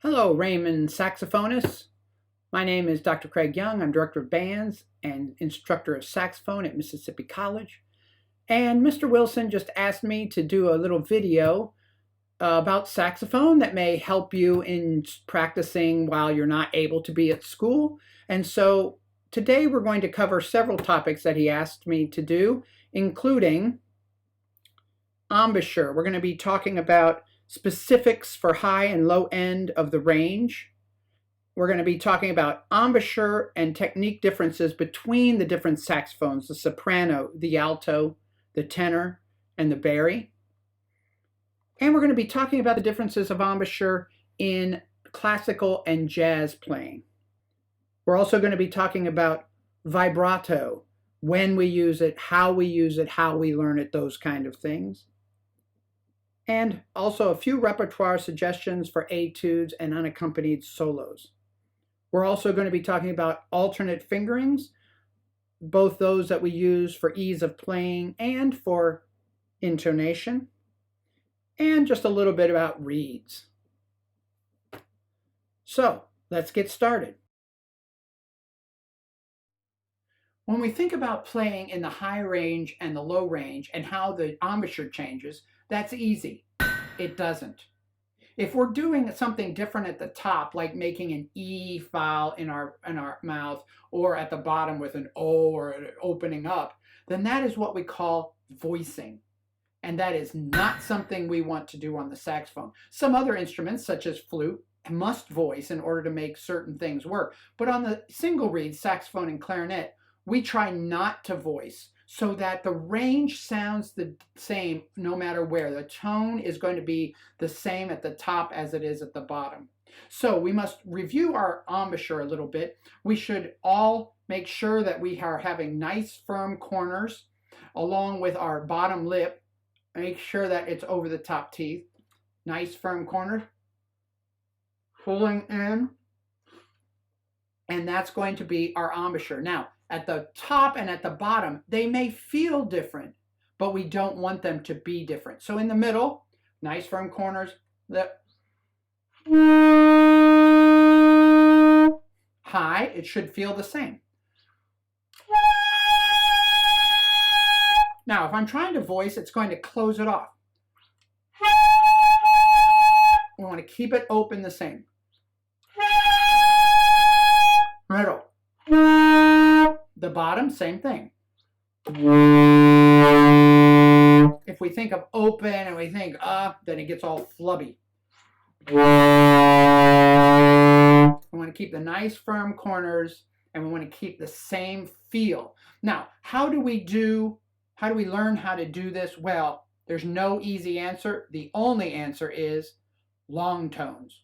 Hello, Raymond saxophonists. My name is Dr. Craig Young. I'm Director of Bands and Instructor of Saxophone at Mississippi College. And Mr. Wilson just asked me to do a little video about saxophone that may help you in practicing while you're not able to be at school. And so today we're going to cover several topics that he asked me to do, including embouchure. We're going to be talking about specifics for high and low end of the range. We're going to be talking about embouchure and technique differences between the different saxophones, the soprano, the alto, the tenor, and the bari. And we're going to be talking about the differences of embouchure in classical and jazz playing. We're also going to be talking about vibrato, when we use it, how we learn it, those kind of things. And also a few repertoire suggestions for etudes and unaccompanied solos. We're also going to be talking about alternate fingerings, both those that we use for ease of playing and for intonation, and just a little bit about reeds. So let's get started. When we think about playing in the high range and the low range and how the embouchure changes, that's easy. It doesn't. If we're doing something different at the top, like making an E file in our mouth, or at the bottom with an O or an opening up, then that is what we call voicing. And that is not something we want to do on the saxophone. Some other instruments, such as flute, must voice in order to make certain things work. But on the single reed, saxophone and clarinet, we try not to voice so that the range sounds the same no matter where. The tone is going to be the same at the top as it is at the bottom. So we must review our embouchure a little bit. We should all make sure that we are having nice firm corners along with our bottom lip. Make sure that it's over the top teeth. Nice firm corners. Pulling in. And that's going to be our embouchure. Now, at the top and at the bottom, they may feel different, but we don't want them to be different. So in the middle, nice firm corners, high, it should feel the same. Now, if I'm trying to voice, it's going to close it off. We want to keep it open the same. Middle. The bottom, same thing. If we think of open and we think up, then it gets all flubby. We want to keep the nice firm corners and we want to keep the same feel. Now, how do we learn how to do this? Well, there's no easy answer. The only answer is long tones.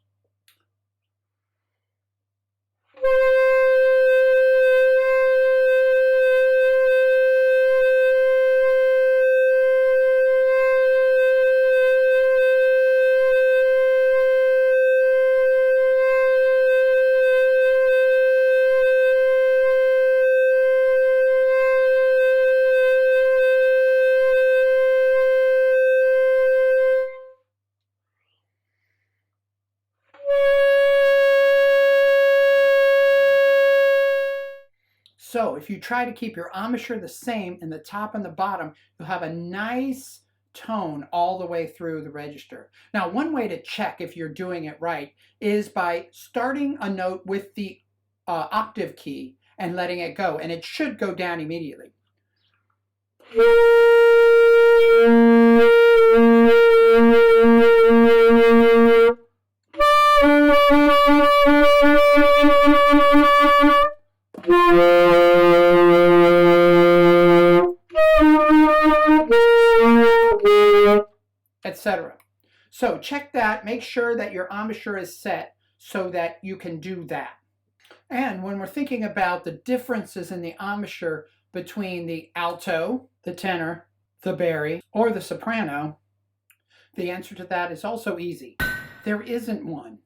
So if you try to keep your embouchure the same in the top and the bottom, you'll have a nice tone all the way through the register. Now, one way to check if you're doing it right is by starting a note with the octave key and letting it go, and it should go down immediately. Etc. So check that, make sure that your embouchure is set so that you can do that. And when we're thinking about the differences in the embouchure between the alto, the tenor, the bari, or the soprano, the answer to that is also easy. There isn't one,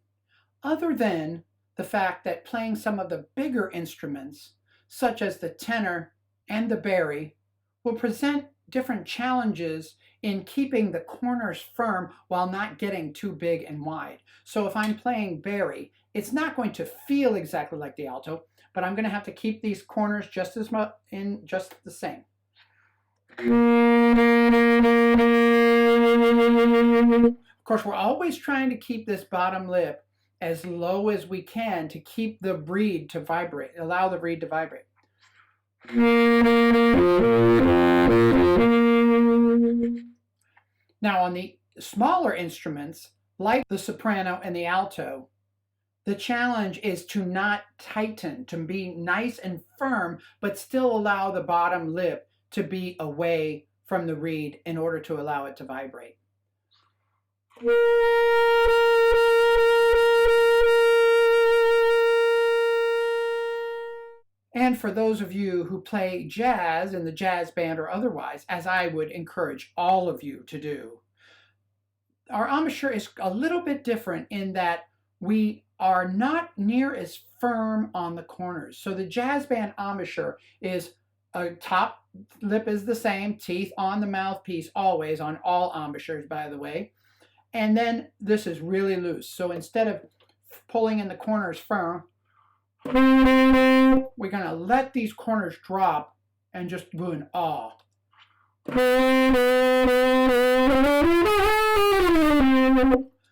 other than the fact that playing some of the bigger instruments, such as the tenor and the bari, will present different challenges in keeping the corners firm while not getting too big and wide. So if I'm playing Barry, it's not going to feel exactly like the alto, but I'm going to have to keep these corners just as much in just the same. Of course, we're always trying to keep this bottom lip as low as we can to keep the reed to vibrate, allow the reed to vibrate. Now, on the smaller instruments, like the soprano and the alto, the challenge is to not tighten, to be nice and firm, but still allow the bottom lip to be away from the reed in order to allow it to vibrate. And for those of you who play jazz in the jazz band or otherwise, as I would encourage all of you to do, our embouchure is a little bit different in that we are not near as firm on the corners. So the jazz band embouchure is a top lip is the same, teeth on the mouthpiece always, on all embouchures, by the way. And then this is really loose. So instead of pulling in the corners firm, we're going to let these corners drop and just do an ah.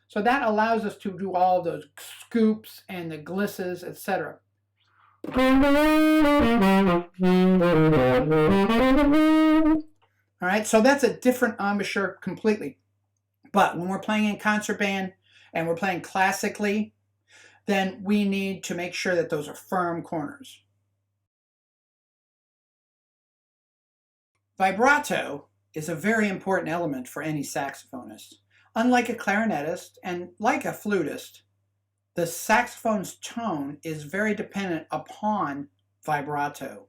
So that allows us to do all those scoops and the glisses, etc. All right, so that's a different embouchure completely. But when we're playing in concert band and we're playing classically, then we need to make sure that those are firm corners. Vibrato is a very important element for any saxophonist. Unlike a clarinetist and like a flutist, the saxophone's tone is very dependent upon vibrato.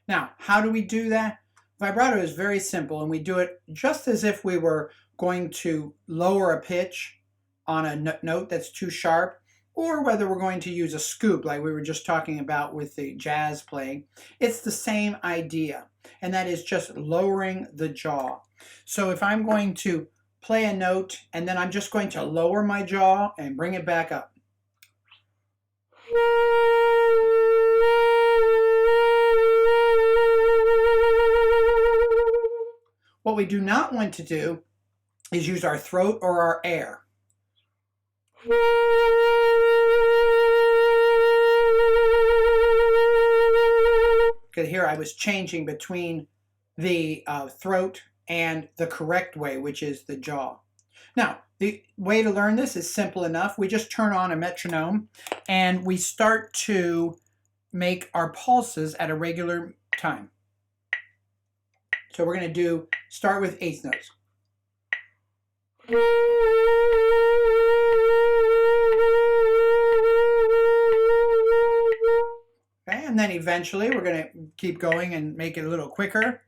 Now, how do we do that? Vibrato is very simple, and we do it just as if we were going to lower a pitch on a note that's too sharp, or whether we're going to use a scoop like we were just talking about with the jazz playing. It's the same idea, and that is just lowering the jaw. So if I'm going to play a note and then I'm just going to lower my jaw and bring it back up. What we do not want to do is use our throat or our air. Because here I was changing between the throat and the correct way, which is the jaw. Now, the way to learn this is simple enough. We just turn on a metronome and we start to make our pulses at a regular time. So we're going to start with eighth notes. Okay, and then eventually we're going to keep going and make it a little quicker.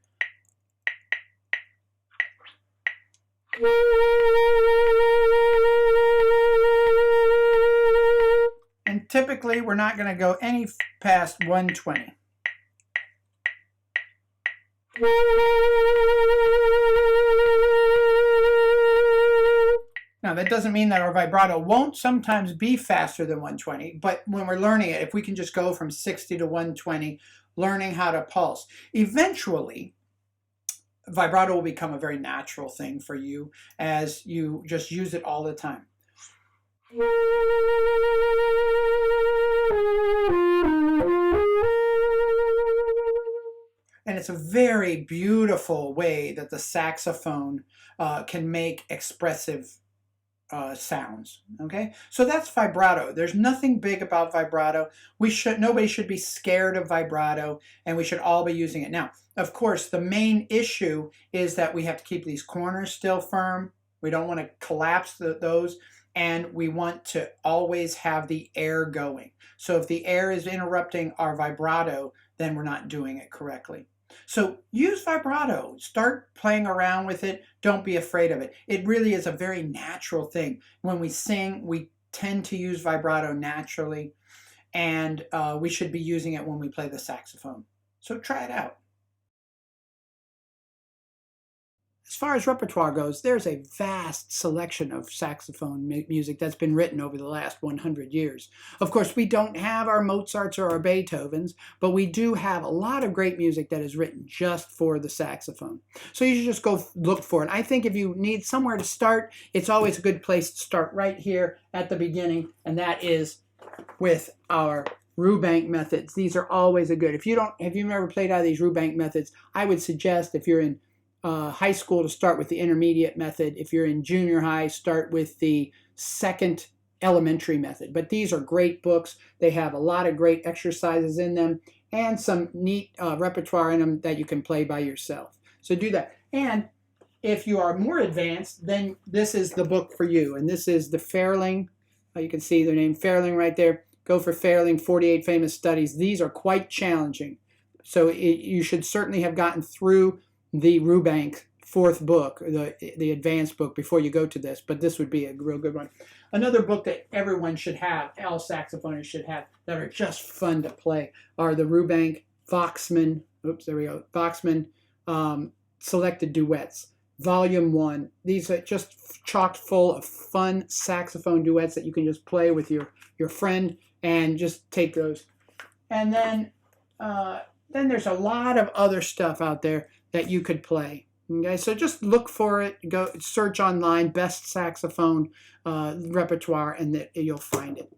And typically we're not going to go any past 120. Now, that doesn't mean that our vibrato won't sometimes be faster than 120, but when we're learning it, if we can just go from 60 to 120, learning how to pulse, eventually vibrato will become a very natural thing for you as you just use it all the time. And it's a very beautiful way that the saxophone can make expressive sounds. Okay, so that's vibrato. There's nothing big about vibrato. Nobody should be scared of vibrato, and we should all be using it. Now, of course, the main issue is that we have to keep these corners still firm. We don't want to collapse those, and we want to always have the air going. So if the air is interrupting our vibrato, then we're not doing it correctly. So use vibrato. Start playing around with it. Don't be afraid of it. It really is a very natural thing. When we sing, we tend to use vibrato naturally, and we should be using it when we play the saxophone. So try it out. As far as repertoire goes, there's a vast selection of saxophone music that's been written over the last 100 years. Of course, we don't have our Mozarts or our Beethovens, but we do have a lot of great music that is written just for the saxophone. So you should just go look for it. I think if you need somewhere to start, it's always a good place to start right here at the beginning, and that is with our Rubank methods. These are always a good. If you've never played out of these Rubank methods, I would suggest if you're in high school to start with the intermediate method. If you're in junior high, start with the second elementary method. But these are great books. They have a lot of great exercises in them and some neat repertoire in them that you can play by yourself. So do that. And if you are more advanced, then this is the book for you. And this is the Fairling. You can see the name Fairling right there. Go for Fairling, 48 Famous Studies. These are quite challenging. So you should certainly have gotten through the Rubank fourth book, the advanced book, before you go to this, but this would be a real good one. Another book that everyone should have, all saxophonists should have, that are just fun to play, are the Rubank Voxman, Voxman Selected Duets, Volume 1. These are just chock full of fun saxophone duets that you can just play with your friend and just take those. And then there's a lot of other stuff out there that you could play. Okay, so just look for it. Go search online, best saxophone repertoire, and you'll find it.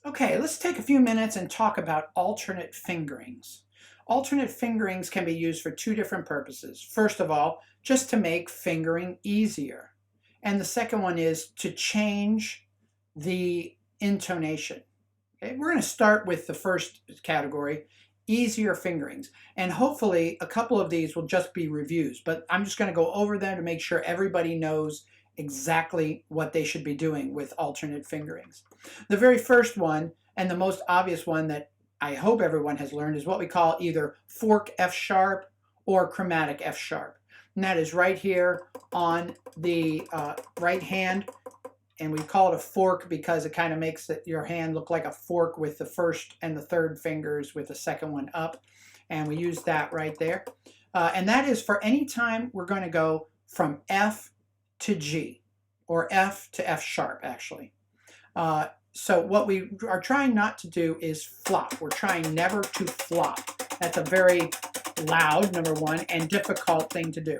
Okay, let's take a few minutes and talk about alternate fingerings. Alternate fingerings can be used for two different purposes. First of all, just to make fingering easier. And the second one is to change the intonation. Okay, we're going to start with the first category, easier fingerings. And hopefully a couple of these will just be reviews, but I'm just going to go over them to make sure everybody knows exactly what they should be doing with alternate fingerings. The very first one, and the most obvious one that I hope everyone has learned, is what we call either fork F sharp or chromatic F sharp. And that is right here on the right hand. And we call it a fork because it kind of makes your hand look like a fork with the first and the third fingers with the second one up. And we use that right there. And that is for any time we're going to go from F to G, or F to F sharp, actually. So what we are trying not to do is flop. We're trying never to flop. That's a very loud, number one, and difficult thing to do.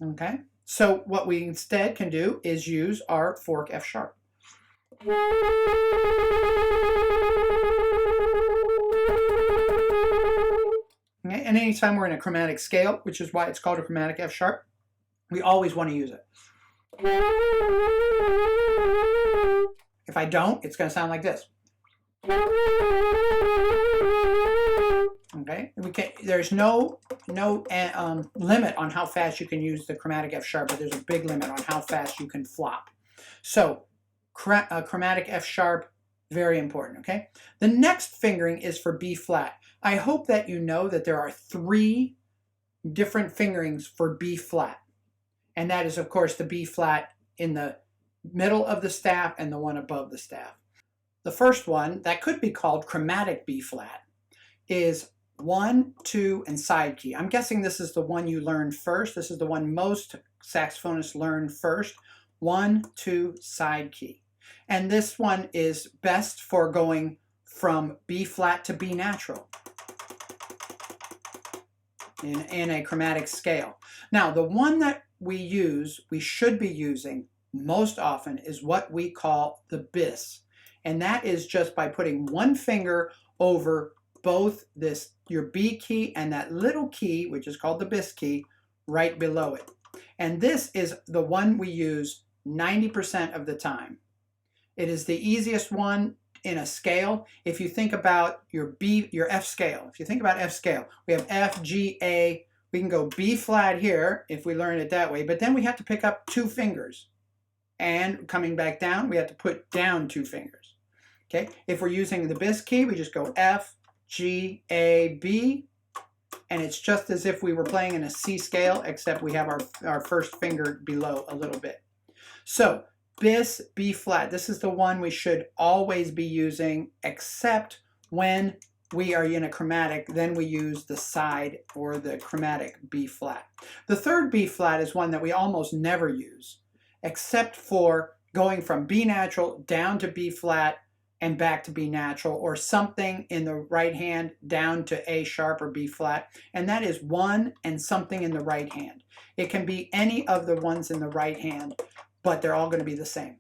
Okay, so what we instead can do is use our fork F sharp. Okay, and anytime we're in a chromatic scale, which is why it's called a chromatic F sharp, we always want to use it. If I don't, it's going to sound like this. Okay, there's no limit on how fast you can use the chromatic F sharp, but there's a big limit on how fast you can flop. So chromatic F sharp, very important. Okay, the next fingering is for B flat. I hope that you know that there are 3 different fingerings for B flat, and that is of course the B flat in the middle of the staff and the one above the staff. The first one, that could be called chromatic B flat, is 1, 2, and side key. I'm guessing this is the one you learned first. This is the one most saxophonists learn first. 1, 2, side key. And this one is best for going from B flat to B natural in a chromatic scale. Now, the one that we should be using most often is what we call the bis. And that is just by putting one finger over both your B key and that little key, which is called the bis key, right below it. And this is the one we use 90% of the time. It is the easiest one in a scale. If you think about your F scale, we have F, G, A. We can go B flat here if we learn it that way, but then we have to pick up 2 fingers. And coming back down, we have to put down 2 fingers. Okay, if we're using the bis key, we just go F, G, A, B, and it's just as if we were playing in a C scale, except we have our first finger below a little bit. So bis B flat. This is the one we should always be using, except when we are in a chromatic, then we use the side or the chromatic B flat. The third B flat is one that we almost never use, except for going from B natural down to B flat and back to B natural, or something in the right hand down to A sharp or B flat, and that is one and something in the right hand. It can be any of the ones in the right hand, but they're all going to be the same.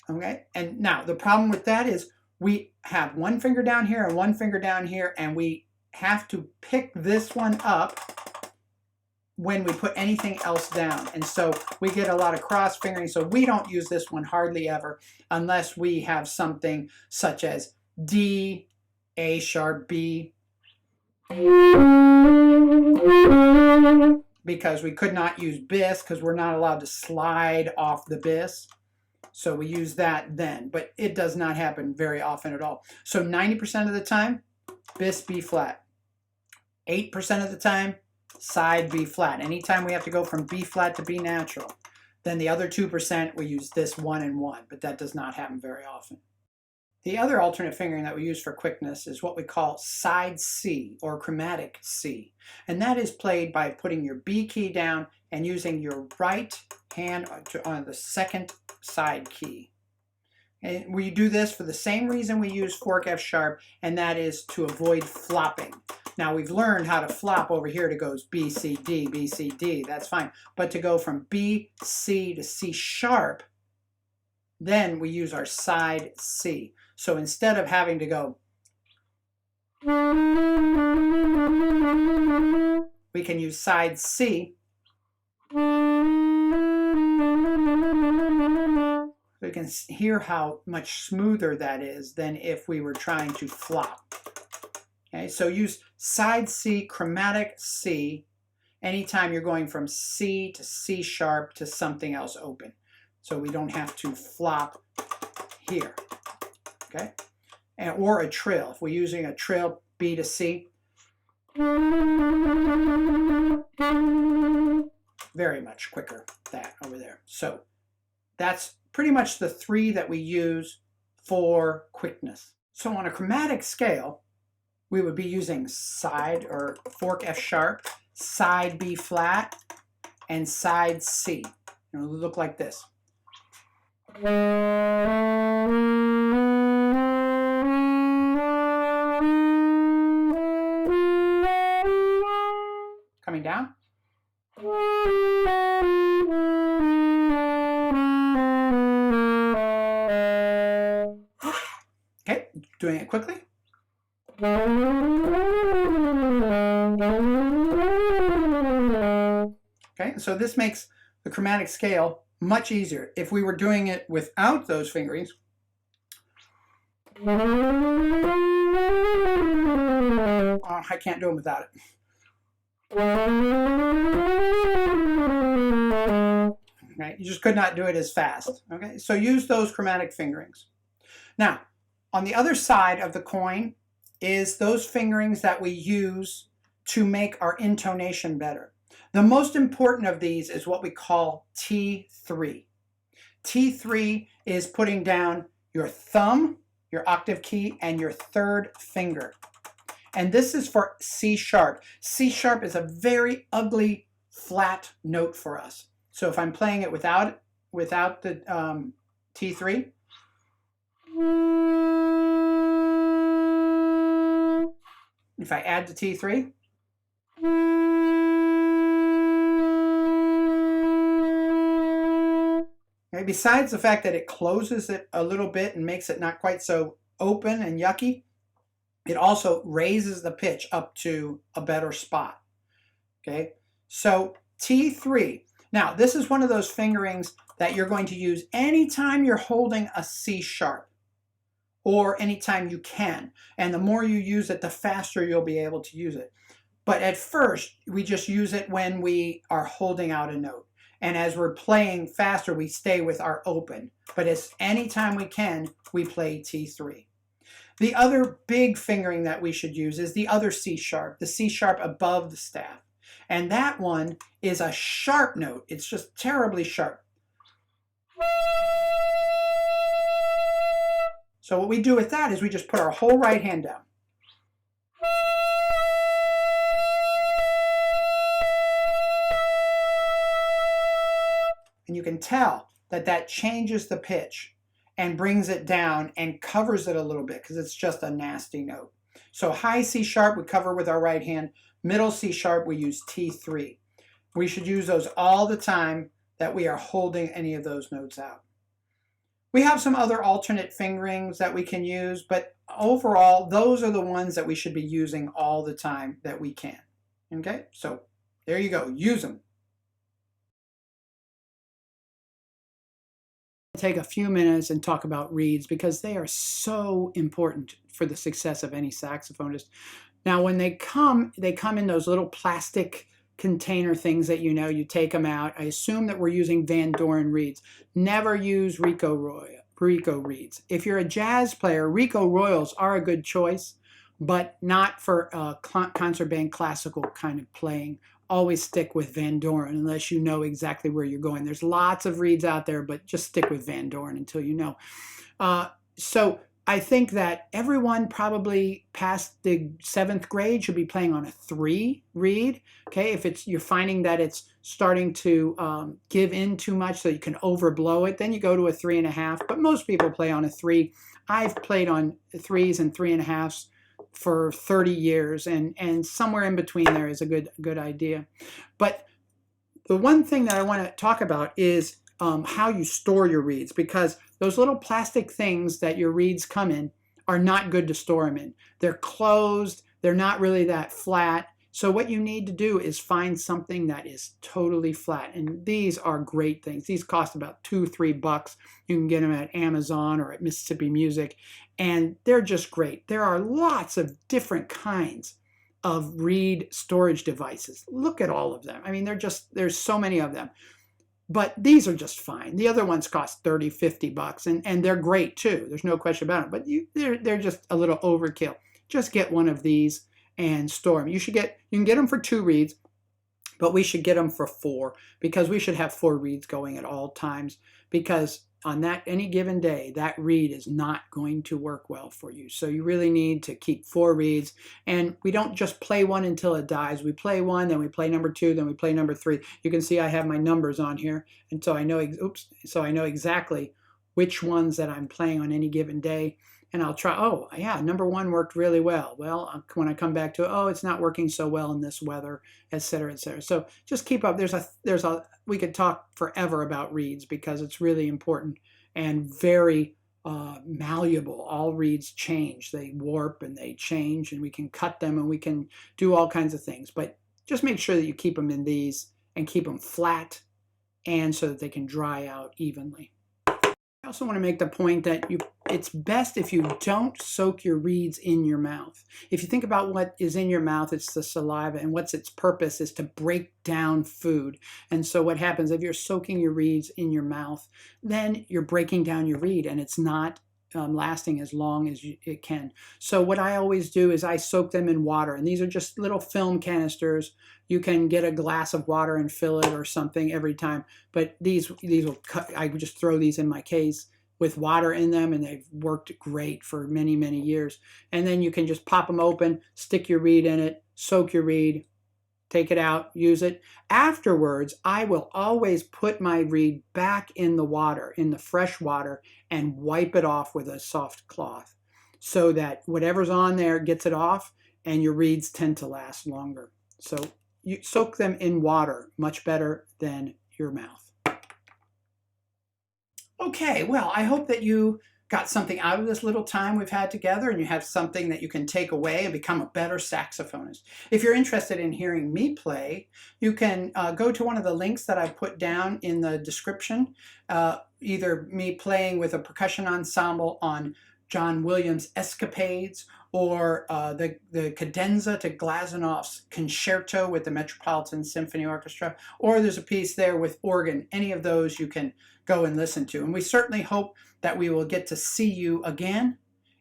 Okay, and now the problem with that is we have one finger down here and one finger down here, and we have to pick this one up when we put anything else down. And so we get a lot of cross fingering, so we don't use this one hardly ever unless we have something such as D, A sharp, B, because we could not use bis because we're not allowed to slide off the bis. So we use that then, but it does not happen very often at all. So 90% of the time, bis B flat. 8% of the time, side B flat. Anytime we have to go from B flat to B natural. Then the other 2% we use this 1 and 1, but that does not happen very often. The other alternate fingering that we use for quickness is what we call side C or chromatic C. And that is played by putting your B key down and using your right hand on the second side key. And we do this for the same reason we use fork F sharp, and that is to avoid flopping. Now we've learned how to flop over here to go B, C, D, B, C, D, that's fine. But to go from B, C to C sharp, then we use our side C. So instead of having to go, we can use side C. So you can hear how much smoother that is than if we were trying to flop. Okay, so use side C, chromatic C, anytime you're going from C to C sharp to something else open. So we don't have to flop here. Okay, or a trill. If we're using a trill, B to C, very much quicker, that over there. So that's pretty much the three that we use for quickness. So on a chromatic scale, we would be using side or fork F sharp, side B flat, and side C. It will look like this. Coming down. Okay, doing it quickly. Okay, so this makes the chromatic scale much easier. If we were doing it without those fingerings, I can't do them without it. Okay, you just could not do it as fast. Okay, so use those chromatic fingerings. Now, on the other side of the coin is those fingerings that we use to make our intonation better. The most important of these is what we call T3. T3 is putting down your thumb, your octave key, and your third finger. And this is for C sharp. C sharp is a very ugly flat note for us. So if I'm playing it without the T3, if I add the T3, okay, besides the fact that it closes it a little bit and makes it not quite so open and yucky, it also raises the pitch up to a better spot. Okay, so T3. Now, this is one of those fingerings that you're going to use anytime you're holding a C sharp or anytime you can. And the more you use it, the faster you'll be able to use it. But at first, we just use it when we are holding out a note. And as we're playing faster, we stay with our open. But as anytime we can, we play T3. The other big fingering that we should use is the other C sharp, the C sharp above the staff. And that one is a sharp note. It's just terribly sharp. So what we do with that is we just put our whole right hand down. And you can tell that that changes the pitch and brings it down and covers it a little bit because it's just a nasty note. So high C sharp we cover with our right hand. Middle C sharp we use T3. We should use those all the time that we are holding any of those notes out. We have some other alternate fingerings that we can use, but overall, those are the ones that we should be using all the time that we can. Okay, so there you go, use them. Take a few minutes and talk about reeds because they are so important for the success of any saxophonist. Now, when they come in those little plastic container things that you take them out. I assume that we're using Van Doren reeds. Never use Rico reeds. If you're a jazz player, Rico Royals are a good choice, but not for concert band classical kind of playing. Always stick with Van Doren unless you know exactly where you're going. There's lots of reeds out there, but just stick with Van Doren until you know. So I think that everyone probably past the 7th grade should be playing on a 3 reed. Okay, if you're finding that it's starting to give in too much so you can overblow it, then you go to a 3.5. But most people play on a 3. I've played on 3s and 3.5s for 30 years, and somewhere in between there is a good idea. But the one thing that I want to talk about is how you store your reeds, because those little plastic things that your reeds come in are not good to store them in. They're closed, they're not really that flat. So what you need to do is find something that is totally flat. And these are great things. These cost about $2-3. You can get them at Amazon or at Mississippi Music. And they're just great. There are lots of different kinds of reed storage devices. Look at all of them. I mean, there's so many of them. But these are just fine. The other ones cost $30-50, and they're great too. There's no question about it. But they're just a little overkill. Just get one of these and store them. You can get them for 2 reeds, but we should get them for 4 because we should have 4 reeds going at all times, because on any given day, that reed is not going to work well for you. So you really need to keep 4 reeds, and we don't just play one until it dies. We play one, then we play number 2, then we play number 3. You can see I have my numbers on here, and so I know exactly which ones that I'm playing on any given day. And I'll try, oh yeah, number 1 worked really well. Well, when I come back to it, oh, it's not working so well in this weather, etc., etc. So just keep up. We could talk forever about reeds because it's really important and very malleable. All reeds change. They warp and they change, and we can cut them and we can do all kinds of things. But just make sure that you keep them in these and keep them flat and so that they can dry out evenly. I also want to make the point that it's best if you don't soak your reeds in your mouth. If you think about what is in your mouth, it's the saliva, and what's its purpose is to break down food. And so what happens if you're soaking your reeds in your mouth, then you're breaking down your reed, and it's not lasting as long as it can. So what I always do is I soak them in water, and these are just little film canisters. You can get a glass of water and fill it or something every time, but these will cut. I just throw these in my case with water in them, and they've worked great for many, many years. And then you can just pop them open, stick your reed in it, soak your reed, take it out, use it. Afterwards, I will always put my reed back in the water, in the fresh water, and wipe it off with a soft cloth so that whatever's on there gets it off, and your reeds tend to last longer. So you soak them in water, much better than your mouth. Okay, well, I hope that you got something out of this little time we've had together, and you have something that you can take away and become a better saxophonist. If you're interested in hearing me play, you can go to one of the links that I put down in the description, either me playing with a percussion ensemble on John Williams' Escapades, or the cadenza to Glazunov's Concerto with the Metropolitan Symphony Orchestra, or there's a piece there with organ. Any of those you can go and listen to. And we certainly hope that we will get to see you again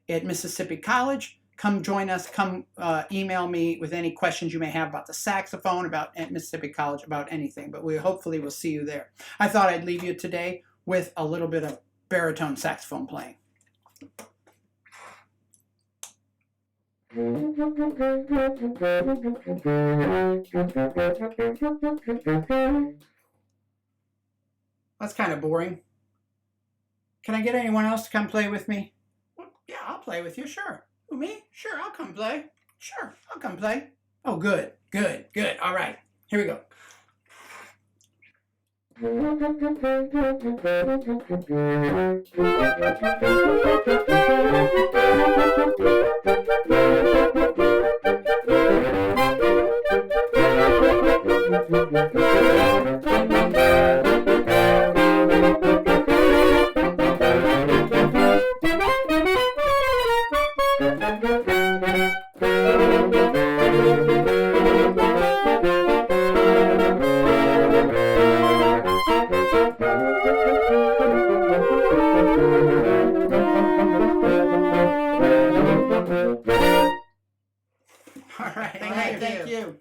at Mississippi College come join us. Come email me with any questions you may have about the saxophone, about Mississippi College, about anything. But we hopefully will see you there. I thought I'd leave you today with a little bit of baritone saxophone playing. That's kind of boring. Can I get anyone else to come play with me? Well, yeah, I'll play with you, sure. Who, me? Sure, I'll come play. Sure, I'll come play. Oh, good, good, good. All right, here we go. All right, thank you.